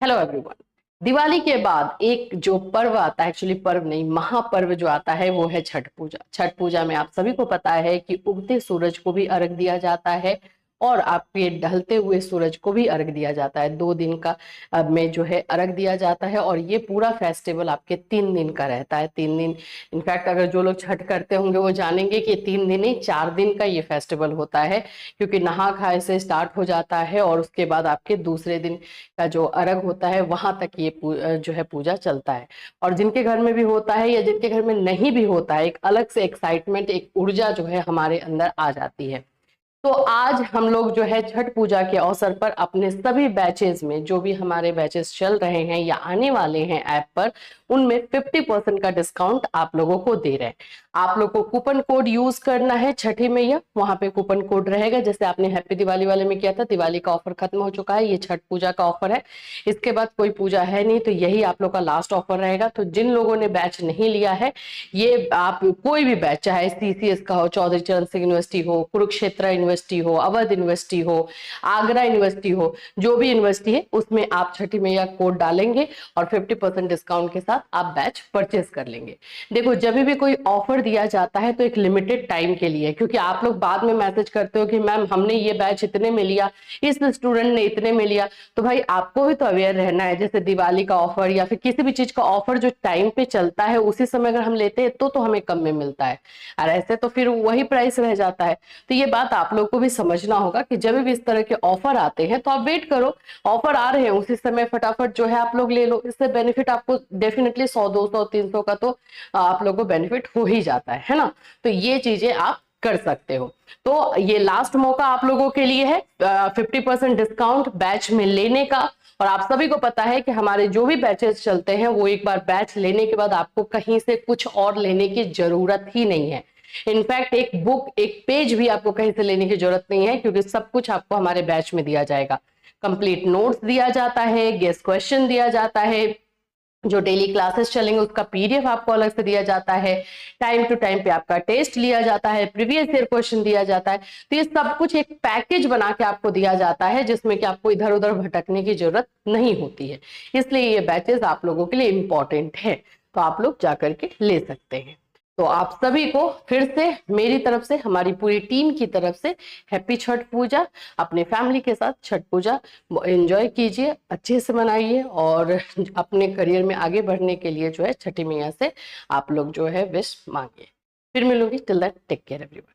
Hello everyone. Diwali के बाद एक जो पर्व आता है, एक्चुअली पर्व नहीं, महापर्व जो आता है वो है छठ पूजा। छठ पूजा में आप सभी को पता है कि उगते सूरज को भी अर्घ दिया जाता है और आपके ढलते हुए सूरज को भी अर्घ दिया जाता है। 2 दिन का में जो है अर्घ दिया जाता है और ये पूरा फेस्टिवल आपके 3 दिन का रहता है। 3 दिन, इनफैक्ट अगर जो लोग छठ करते होंगे वो जानेंगे कि 3 दिन नहीं 4 दिन का ये फेस्टिवल होता है, क्योंकि नहा खाए से स्टार्ट हो जाता है और उसके बाद आपके दूसरे दिन का जो अर्घ होता है वहां तक ये जो है पूजा चलता है। और जिनके घर में भी होता है या जिनके घर में नहीं भी होता है, एक अलग से एक्साइटमेंट, एक ऊर्जा जो है हमारे अंदर आ जाती है। तो आज हम लोग जो है छठ पूजा के अवसर पर अपने सभी बैचेस में, जो भी हमारे बैचेस चल रहे हैं या आने वाले हैं ऐप पर, उनमें 50% का डिस्काउंट आप लोगों को दे रहे हैं। आप लोग को कूपन कोड यूज करना है छठी मैया, वहां पे कूपन कोड रहेगा। जैसे आपने हैप्पी दिवाली वाले में किया था, दिवाली का ऑफर खत्म हो चुका है, ये छठ पूजा का ऑफर है। इसके बाद कोई पूजा है नहीं, तो यही आप लोग का लास्ट ऑफर रहेगा। तो जिन लोगों ने बैच नहीं लिया है, ये आप कोई भी बैच, चाहे सीसीएस का हो, चौधरी चरण सिंह यूनिवर्सिटी हो, कुरुक्षेत्र यूनिवर्सिटी हो, अवध यूनिवर्सिटी हो, आगरा यूनिवर्सिटी हो, जो भी यूनिवर्सिटी है उसमें आप छठी मैया कोड डालेंगे और 50% डिस्काउंट के साथ आप बैच परचेज कर लेंगे। देखो, जब भी कोई ऑफर दिया जाता है तो एक लिमिटेड टाइम के लिए, क्योंकि आप लोग बाद में मैसेज करते हो कि मैम हमने ये बैच इतने में लिया, इस स्टूडेंट ने इतने में लिया। तो भाई आपको भी तो अवेयर रहना है। जैसे दिवाली का ऑफर या फिर किसी भी चीज का ऑफर जो टाइम पे चलता है उसी समय अगर हम लेते हैं तो हमें कम में मिलता है, और ऐसे तो फिर वही प्राइस रह जाता है। तो ये बात आप लोग को भी समझना होगा कि जब भी इस तरह के ऑफर आते हैं तो आप वेट करो, ऑफर आ रहे हैं उसी समय फटाफट जो है आप लोग ले लो। इससे बेनिफिट आपको डेफिनेटली 100, 200, 300 का तो आप लोग को बेनिफिट हो ही जाता है ना। तो ये चीजें आप कर सकते हो। तो ये लास्ट मौका आप लोगों के लिए है 50% डिस्काउंट बैच में लेने का। और आप सभी को पता है कि हमारे जो भी बैचेस चलते हैं वो एक बार बैच लेने के बाद आपको कहीं से कुछ और लेने की जरूरत ही नहीं है। इनफैक्ट एक बुक, एक पेज भी आपको कहीं से लेने की जरूरत नहीं है, क्योंकि सब कुछ आपको हमारे बैच में दिया जाएगा। कंप्लीट नोट्स दिया जाता है, गेस्ट क्वेश्चन दिया जाता है, जो डेली क्लासेस चलेंगे उसका पीडीएफ आपको अलग से दिया जाता है, टाइम टू टाइम पे आपका टेस्ट लिया जाता है, प्रीवियस ईयर क्वेश्चन दिया जाता है। तो ये सब कुछ एक पैकेज बना के आपको दिया जाता है, जिसमें कि आपको इधर उधर भटकने की जरूरत नहीं होती है। इसलिए ये बैचेस आप लोगों के लिए इंपॉर्टेंट है, तो आप लोग जाकर के ले सकते हैं। तो आप सभी को फिर से मेरी तरफ से, हमारी पूरी टीम की तरफ से हैप्पी छठ पूजा। अपने फैमिली के साथ छठ पूजा एंजॉय कीजिए, अच्छे से मनाइए और अपने करियर में आगे बढ़ने के लिए जो है छठी मैया से आप लोग जो है विश मांगिए। फिर मिलूंगी, till that take care everyone.